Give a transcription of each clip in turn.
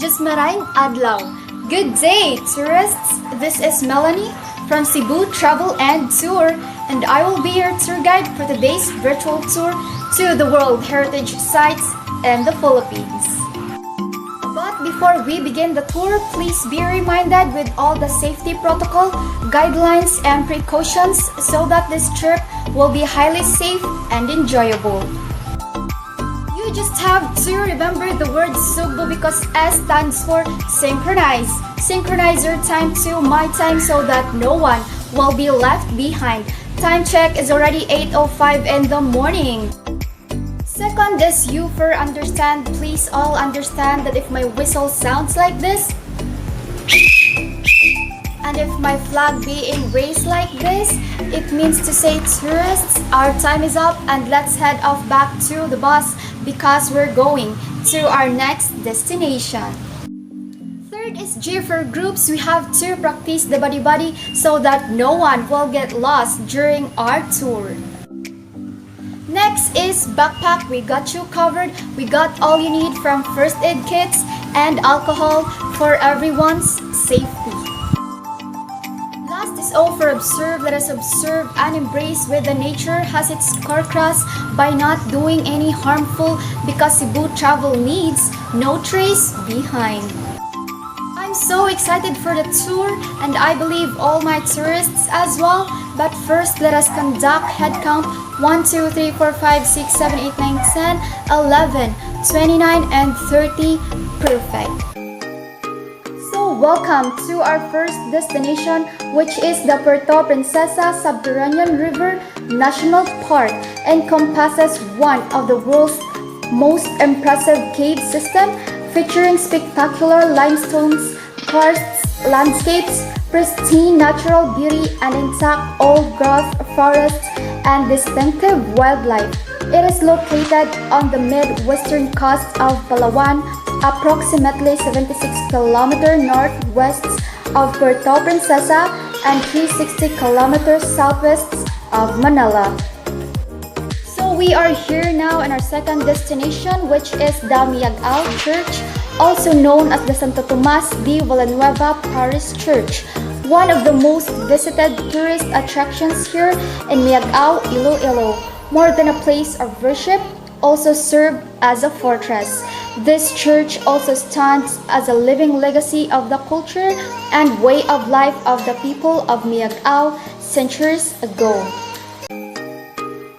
Diyos Maraing Adlaw. Good day, tourists! This is Melanie from Cebu Travel and Tour, and I will be your tour guide for today's virtual tour to the World Heritage Sites in the Philippines. But before we begin the tour, please be reminded with all the safety protocol, guidelines, and precautions so that this trip will be highly safe and enjoyable. You just have to remember the word Sugbo because S stands for synchronize. Synchronize your time to my time so that no one will be left behind. Time check is already 8:05 in the morning. Second is you for understand. Please all understand that if my whistle sounds like this, and if my flag being raised like this, it means to say tourists, our time is up and let's head off back to the bus because we're going to our next destination. Third is G for groups. We have to practice the buddy-buddy so that no one will get lost during our tour. Next is backpack. We got you covered. We got all you need from first aid kits and alcohol for everyone's safety. Last is O for observe. Let us observe and embrace with the nature has its cross by not doing any harmful because Cebu travel needs no trace behind. I'm so excited for the tour and I believe all my tourists as well. But first, let us conduct head count 1, 2, 3, 4, 5, 6, 7, 8, 9, 10, 11, 29, and 30. Perfect. So, welcome to our first destination, which is the Puerto Princesa Subterranean River National Park, encompasses one of the world's most impressive cave system, featuring spectacular limestones, karsts, landscapes, pristine natural beauty, and intact old-growth forests and distinctive wildlife. It is located on the mid-western coast of Palawan, approximately 76 km northwest of Puerto Princesa and 360 km southwest of Manila. So we are here now in our second destination, which is the Miagao Church, also known as the Santo Tomas de Villanueva Parish Church, one of the most visited tourist attractions here in Miagao, Iloilo. More than a place of worship, also served as a fortress. This church also stands as a living legacy of the culture and way of life of the people of Miagao centuries ago.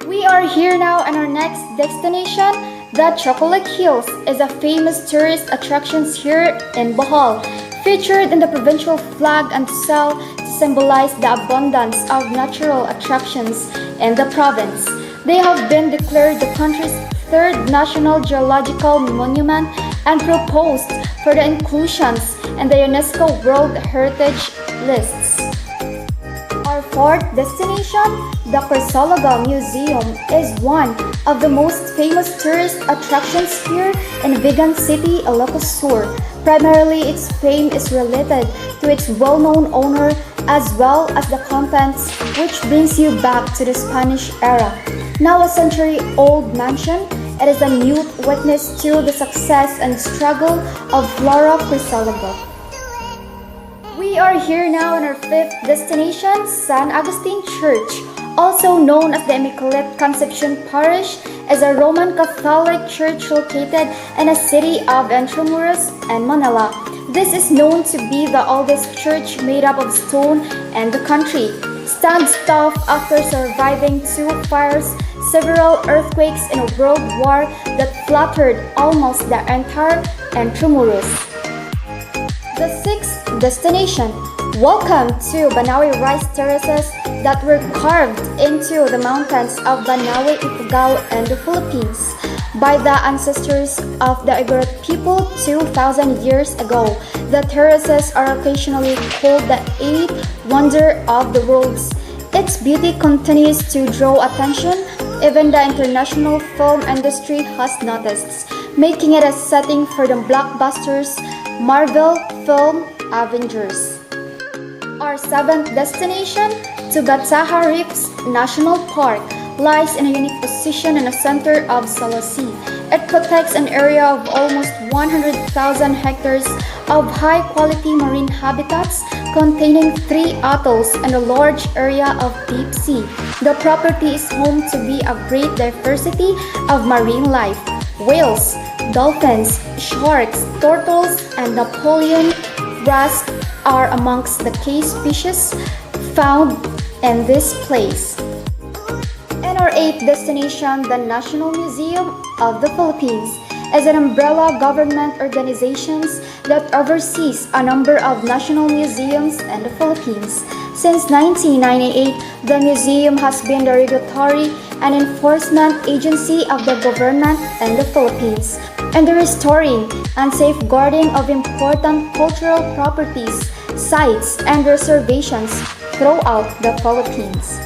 We are here now in our next destination. The Chocolate Hills is a famous tourist attraction here in Bohol, featured in the provincial flag and sell to symbolize the abundance of natural attractions in the province. They have been declared the country's third national geological monument and proposed for the inclusions in the UNESCO World Heritage lists. Our fourth destination, the Crisologa Museum, is one of the most famous tourist attractions here in Vigan City, Ilocos Sur. Primarily, its fame is related to its well-known owner as well as the contents, which brings you back to the Spanish era. Now a century-old mansion, it is a mute witness to the success and struggle of Flora Crisologa. We are here now in our fifth destination, San Agustin Church, also known as the Immaculate Conception Parish, is a Roman Catholic church located in the city of Intramuros and Manila. This is known to be the oldest church made up of stone in the country. Stands tall after surviving 2 fires, several earthquakes, and a world war that flattered almost the entire Intramuros. The sixth destination. Welcome to Banawe rice terraces that were carved into the mountains of Banawe, Ifugao, and the Philippines by the ancestors of the Igorot people 2,000 years ago. The terraces are occasionally called the eighth wonder of the world. Its beauty continues to draw attention. Even the international film industry has noticed, making it a setting for the blockbusters Marvel film Avengers. Our seventh destination, Tugataha Reefs National Park, lies in a unique position in the center of Salasi. It protects an area of almost 100,000 hectares of high-quality marine habitats containing 3 atolls and a large area of deep sea. The property is home to a great diversity of marine life. Whales, dolphins, sharks, turtles, and Napoleon wrasp are amongst the key species found in this place. And our 8th destination, the National Museum of the Philippines, is an umbrella government organization that oversees a number of national museums in the Philippines. Since 1998, the museum has been the regulatory and enforcement agency of the government in the Philippines, and the restoring and safeguarding of important cultural properties, sites, and reservations throughout the Philippines.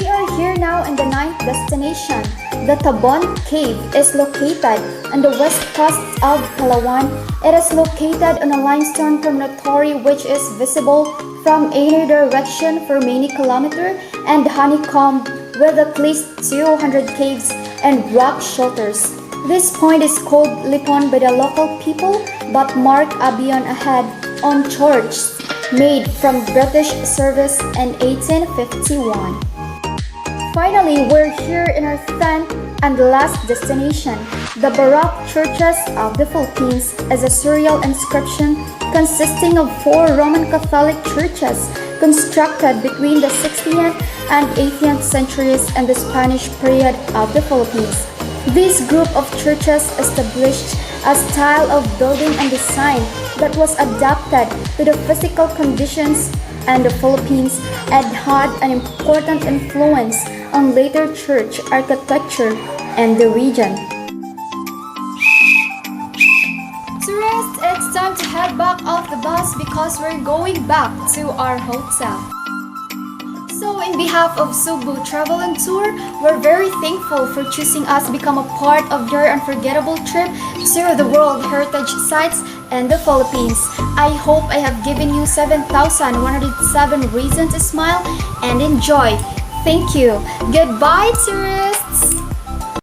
We are here now in the 9th destination. The Tabon Cave is located on the west coast of Palawan. It is located on a limestone promontory which is visible from any direction for many kilometers and honeycombed with at least 200 caves and rock shelters. This point is called Lipon by the local people but marked a beyond ahead on churches made from British service in 1851. Finally, we're here in our 10th and last destination. The Baroque Churches of the Philippines is a surreal inscription consisting of 4 Roman Catholic churches constructed between the 16th and 18th centuries in the Spanish period of the Philippines. This group of churches established a style of building and design that was adapted to the physical conditions in the Philippines and had an important influence on later church architecture in the region. Tourists, it's time to head back off the bus because we're going back to our hotel. So in behalf of Cebu Travel and Tour, we're very thankful for choosing us to become a part of your unforgettable trip to the World Heritage Sites in the Philippines. I hope I have given you 7,107 reasons to smile and enjoy. Thank you. Goodbye, tourists!